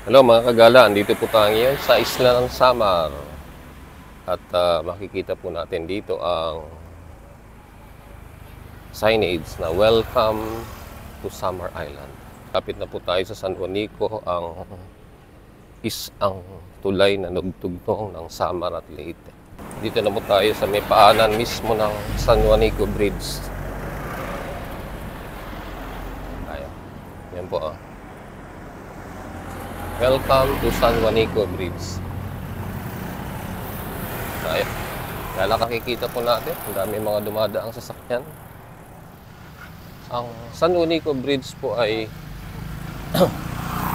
Hello mga kagala, andito po tayo ngayon sa isla ng Samar. At makikita po natin dito ang signage na Welcome to Samar Island. Kapit na po tayo sa San Juanico, ang tulay na nagtugtong ng Samar at Leyte. Dito na po tayo sa may paanan mismo ng San Juanico Bridge. Ayan, yan po ah. Welcome to San Juanico Bridge. Ayan. Kaya kakikita po natin, ang dami mga dumadaang sasakyan. Ang San Juanico Bridge po ay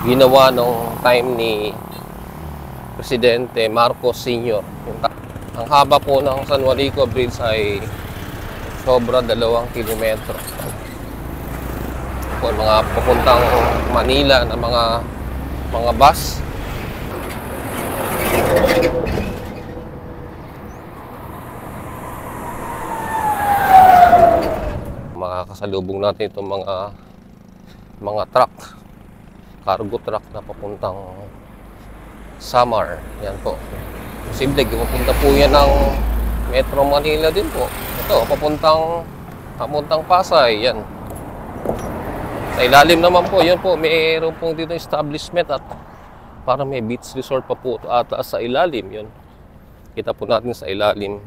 ginawa noong time ni Presidente Marcos Sr. Ang haba po ng San Juanico Bridge ay sobra 2 kilometro. Po mga papuntang Manila na mga bus. Makakasalubong natin itong mga truck, cargo truck na papuntang Samar. Yan po. Posible pupunta po yan ng Metro Manila din po. Ito, papuntang Pasay. Yan. Sa ilalim naman po, yun po, mayroon pong dito establishment at para may beach resort pa po ata sa ilalim. Yun. Kita po natin sa ilalim.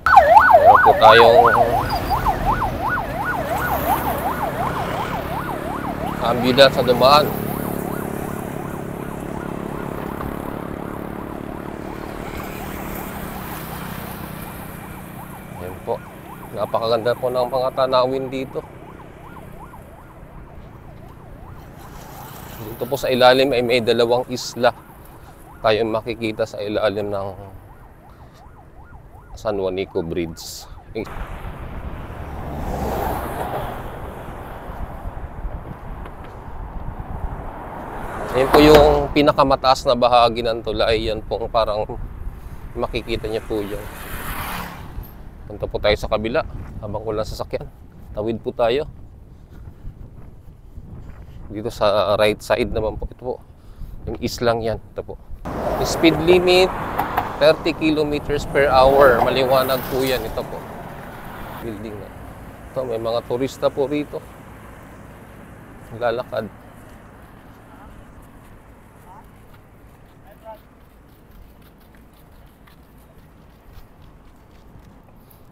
Meron po tayong ambulance sa dumaan. Yan po. Napakaganda po ng mga tanawin dito. Dito po sa ilalim ay may 2 isla tayong makikita sa ilalim ng San Juanico Bridge. Yan po yung pinakamataas na bahagi ng tulay. Yan po parang makikita niya po yun. Punta po tayo sa kabila habang walang sasakyan. Tawid po tayo. Dito sa right side naman po, ito po, yung islang yan, ito po. Yung speed limit, 30 kilometers per hour. Maliwanag po yan, ito po. Building na. Ito, may mga turista po rito. Lalakad.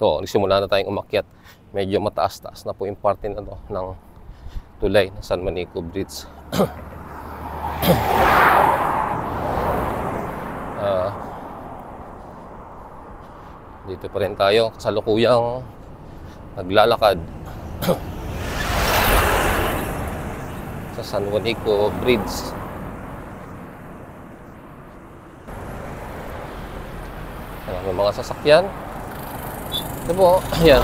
Ito, nagsimula na tayong umakyat. Medyo mataas-taas na po yung parte na to ng tulay ng San Juanico Bridge. Dito pa rin tayo, kasalukuyang naglalakad sa San Juanico Bridge. May mga sasakyan. Ito po, ayan.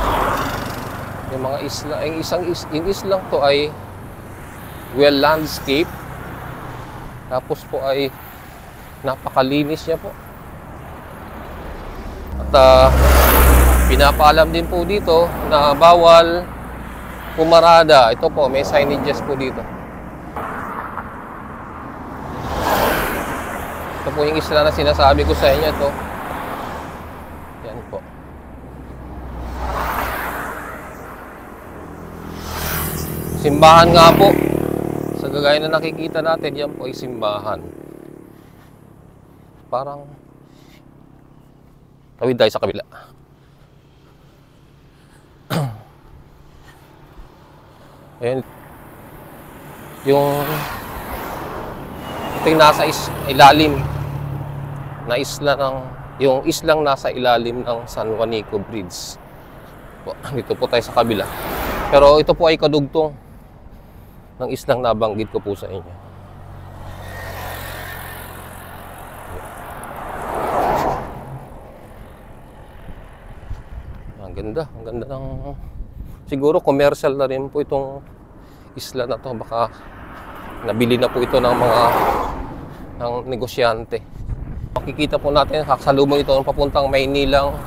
Yung mga isla, yung islang to ay well landscape. Tapos po ay napakalinis niya po. At pinapaalam din po dito na bawal pumarada. Ito po, may signages po dito. Ito po yung isla na sinasabi ko sa inyo to. Yan po. Simbahan nga po. Sa gagaya na nakikita natin, yan po ay simbahan. Parang tawid tayo sa kabila. Ayan. Ito yung nasa ilalim na isla yung islang nasa ilalim ng San Juanico Bridge. Dito po tayo sa kabila. Pero ito po ay kadugtong ng islang nabanggit ko po sa inyo. Ang ganda ng siguro commercial na rin po itong isla na to. Baka nabili na po ito ng negosyante. Makikita po natin kasalubong ito ng papuntang Maynilang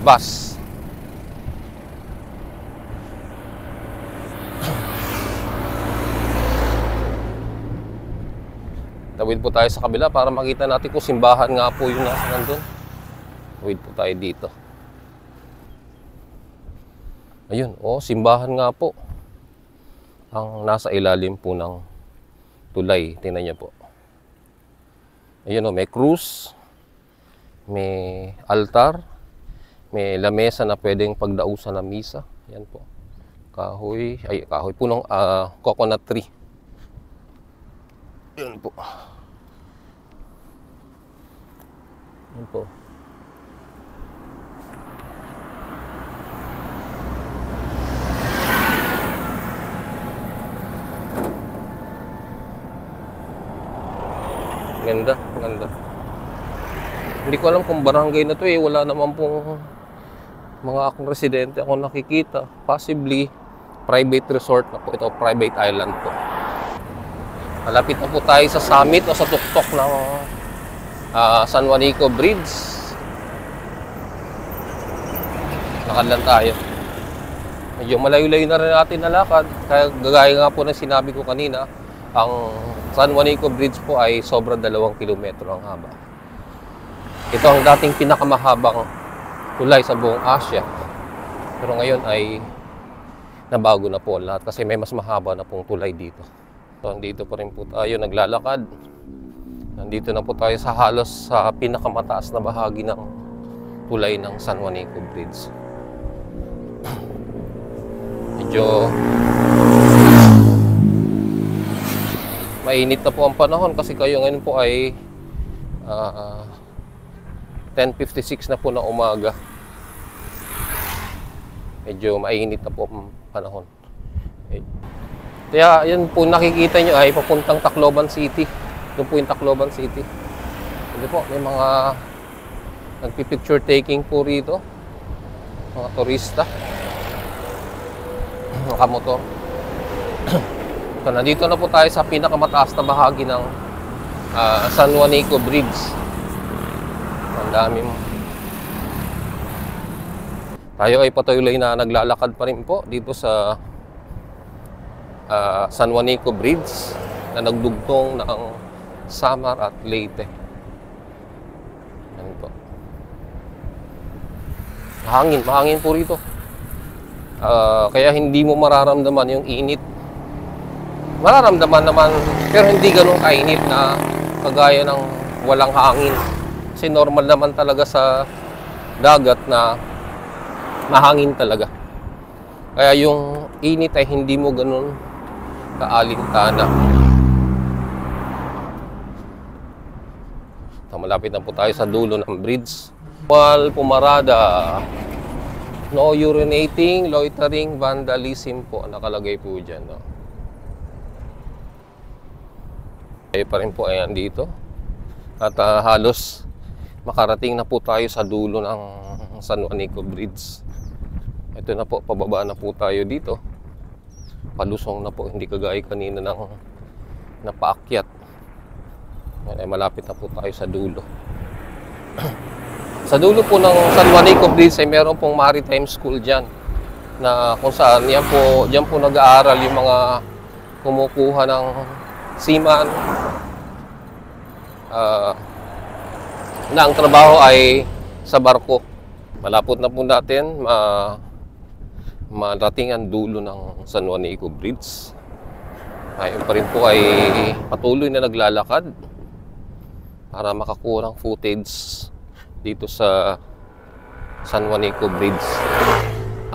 bus. Tawid po tayo sa kabila para makita natin kung simbahan nga po yung nasa nandun. Tawid po tayo dito. Ayun, simbahan nga po. Ang nasa ilalim po ng tulay. Tingnan niyo po. Ayun, may krus, may altar, may lamesa na pwedeng pagdausan ng misa. Yan po. Kahoy po ng coconut tree. Yan po. Yan po. Ganda, ganda. Hindi ko alam kung barangay na to wala naman pong mga akong residente ako nakikita. Possibly private resort na po ito, private island po. Malapit na po tayo sa summit o sa tuktok ng San Juanico Bridge. Lakad lang tayo. Medyo malayo-layo na rin natin nalakad. Kaya gagaya nga po ng sinabi ko kanina, ang San Juanico Bridge po ay sobra 2 kilometro ang haba. Ito ang dating pinakamahabang tulay sa buong Asia. Pero ngayon ay nabago na po lahat kasi may mas mahaba na pong tulay dito. So, dito pa rin po tayo naglalakad. Nandito na po tayo sa halos sa pinakamataas na bahagi ng tulay ng San Juanico Bridge. Medyo mainit na po ang panahon kasi kayo ngayon po ay 10:56 na po na umaga. Medyo mainit na po ang panahon. Kaya yan po nakikita nyo ay papuntang Tacloban City. Doon po yung Tacloban City. Hindi po, may mga nagpipicture taking po rito. Mga turista. Nakamotor. So, nandito na po tayo sa pinakamataas na bahagi ng San Juanico Bridge. Ang dami mo. Tayo ay patuloy na naglalakad pa rin po dito sa San Juanico Bridge na nagdugtong ng Samar at Leyte. Yan po. Mahangin po rito. Kaya hindi mo mararamdaman yung init. Mararamdaman naman, pero hindi ganun kainit na kagaya ng walang hangin. Kasi normal naman talaga sa dagat na mahangin talaga. Kaya yung init ay hindi mo ganun kaalintana. Malapit na po tayo sa dulo ng bridge. Bawal pumarada. No urinating, loitering, vandalism po nakalagay po dyan. No? Tayo pa rin po ayan dito. At halos makarating na po tayo sa dulo ng San Juanico Bridge. Ito na po, pababa na po tayo dito. Palusong na po, hindi kagaya kanina ng napaakyat. Ay, malapit na po tayo sa dulo. Sa dulo po ng San Juanico Bridge ay meron pong maritime school dyan. Na kung saan, dyan po nag-aaral yung mga kumukuha ng seaman. Na ang trabaho ay sa barko. Malapot na po natin marating ang dulo ng San Juanico Bridge. Ayun pa rin po ay patuloy na naglalakad para makakuha ng footage dito sa San Juanico Bridge,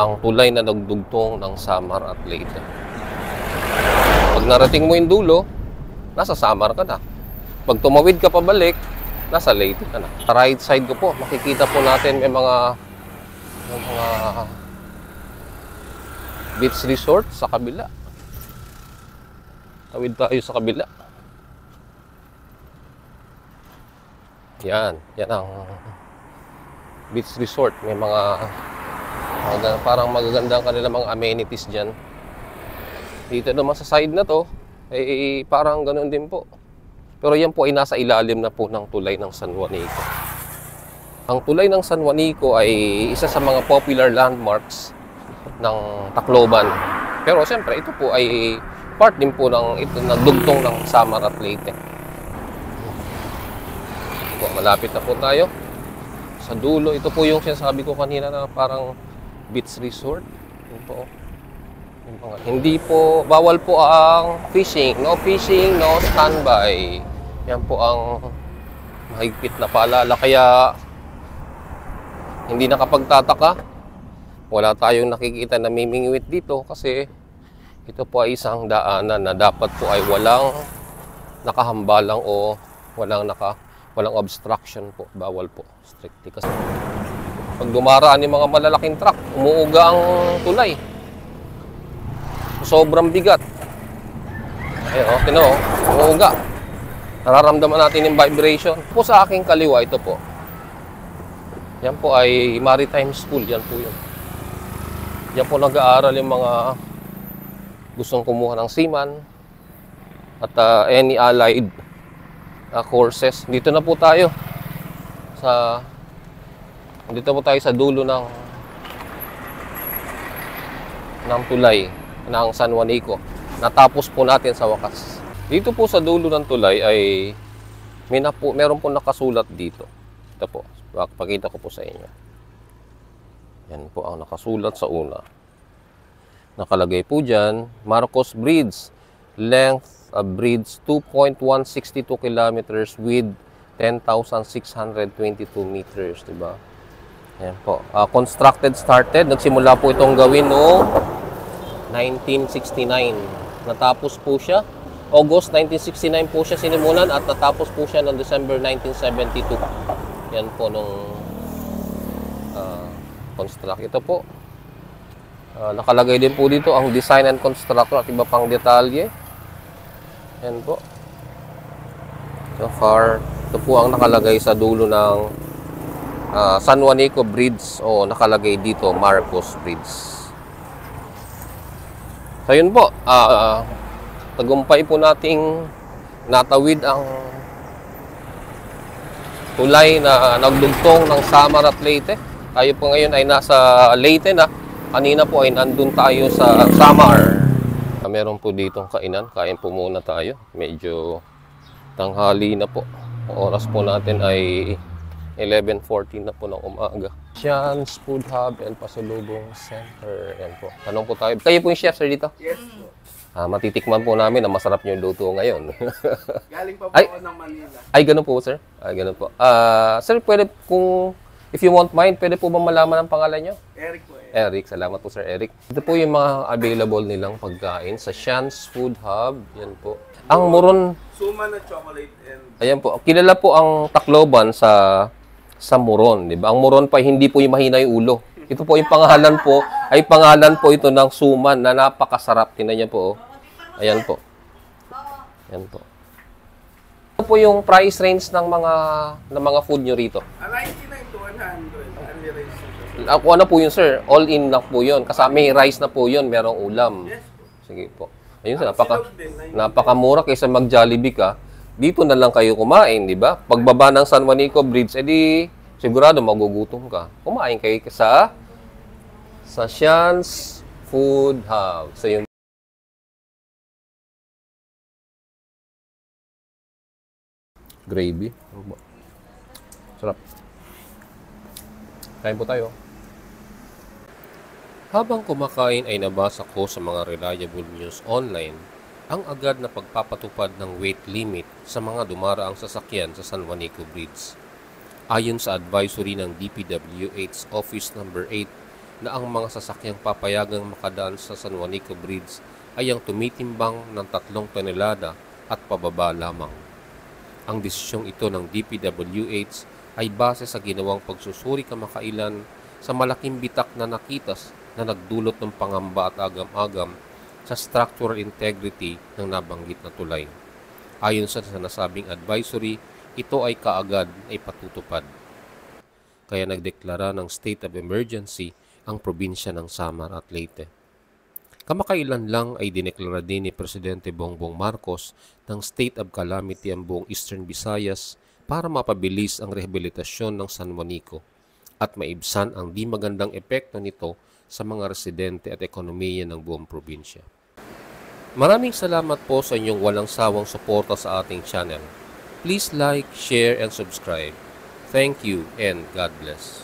ang tulay na nagdugtong ng Samar at Leyte. Pag narating mo yung dulo, nasa Samar ka na. Pag tumawid ka pabalik, nasa Leyte ka na. Sa right side ko po, makikita po natin may mga beach resort sa kabila. Tawid tayo sa kabila. Yan ang beach resort. May mga parang magagandang kanilang mga amenities dyan. Dito naman sa side na to, ay parang ganoon din po. Pero yan po ay nasa ilalim na po ng tulay ng San Juanico. Ang tulay ng San Juanico ay isa sa mga popular landmarks ng Tacloban. Pero siyempre ito po ay part din po ng ito nagdugtong ng Samar at Leyte. Po, malapit na po tayo sa dulo. Ito po yung sinasabi ko kanina na parang beach resort. Yun po. Hindi po, bawal po ang fishing. No fishing, no standby. Yan po ang mahigpit na paalala. Kaya hindi nakapagtataka. Wala tayong nakikita na mimingwit dito kasi ito po ay isang daanan na dapat po ay walang nakahambalang o walang obstruction po. Bawal po. Strictly kasi pag dumaraan yung mga malalaking truck, umuuga ang tulay. Sobrang bigat. Ayun, okay na umuuga. Nararamdaman natin yung vibration. Po sa aking kaliwa, ito po. Yan po ay Maritime School. Yan po yun. Yan po nag-aaral yung mga gustong kumuha ng seaman at any allied courses. Dito na po tayo sa dulo ng tulay ng San Juanico. Natapos po natin sa wakas. Dito po sa dulo ng tulay ay meron po nakasulat dito. Ito po. Pakita ko po sa inyo. Yan po ang nakasulat sa una. Nakalagay po dyan, Marcos Bridge. Length of bridge 2.162 kilometers with 10,622 meters. Diba? Yan po. Started. Nagsimula po itong gawin noong 1969. Natapos po siya. August 1969 po siya sinimulan at natapos po siya noong December 1972. Yan po nung construct. Ito po. Nakalagay din po dito ang design and construction at iba pang detalye. Yan po. So far, ito po ang nakalagay sa dulo ng San Juanico Bridge o nakalagay dito Marcos Bridge. So yun po, tagumpay po nating natawid ang tulay na nagdugtong ng Samar at Leyte. Tayo po ngayon ay nasa Leyte na. Kanina po ay nandun tayo sa Samar. Meron po ditong kainan. Kain po muna tayo. Medyo tanghali na po. Ang oras po natin ay 11:14 na po ng umaga. Sian's Food Hub and Pasalubong Center. Yan po. Tanong po tayo. Kayo po yung chef, sir, dito? Yes po. Matitikman po namin na masarap nyo yung luto ngayon. Galing pa po ako ng Manila. Ay, ganun po, sir? Ganun po. Sir, pwede kung, if you won't mind, pwede po ba malaman ang pangalan nyo? Eric po. Eric. Salamat po, Sir Eric. Ito po yung mga available nilang pagkain sa Sian's Food Hub. Yan po. Ang muron. Suman at chocolate and... Ayan po. Kilala po ang Tacloban sa muron, di ba? Ang muron pa hindi po yung mahina yung ulo. Ito po yung pangalan po ito ng suman na napakasarap. Tingnan niyo po. Oh. Ayan po. Ayan po. Ito po yung price range ng mga food nyo rito. 99 to 100. Only rice. Ako ano po yun, sir? All in na po yun. Kasama may rice na po yun. Merong ulam. Yes po. Sige po. Ayun, napakamura kaysa mag-Jollibee ka. Dito na lang kayo kumain, di ba? Pagbaba ng San Juanico Bridge, edi sigurado magugutom ka. Kumain kayo sa Sian's Food Hub. So yun. Gravy. Sarap. Kain po tayo. Habang kumakain ay nabasa ko sa mga reliable news online ang agad na pagpapatupad ng weight limit sa mga dumaraang sasakyan sa San Juanico Bridge. Ayon sa advisory ng DPWH Office No. 8 na ang mga sasakyang papayagang makadaan sa San Juanico Bridge ay ang tumitimbang ng 3 tonelada at pababa lamang. Ang desisyong ito ng DPWH ay base sa ginawang pagsusuri kamakailan sa malaking bitak na nakitas na nagdulot ng pangamba at agam-agam sa structural integrity ng nabanggit na tulay. Ayon sa nasabing advisory, ito ay kaagad ay patutupad. Kaya nagdeklara ng state of emergency ang probinsya ng Samar at Leyte. Kamakailan lang ay dineklara din ni Presidente Bongbong Marcos ng state of calamity ang buong Eastern Visayas para mapabilis ang rehabilitasyon ng San Juanico at maibsan ang di magandang epekto nito sa mga residente at ekonomiya ng buong probinsya. Maraming salamat po sa inyong walang sawang suporta sa ating channel. Please like, share, and subscribe. Thank you and God bless.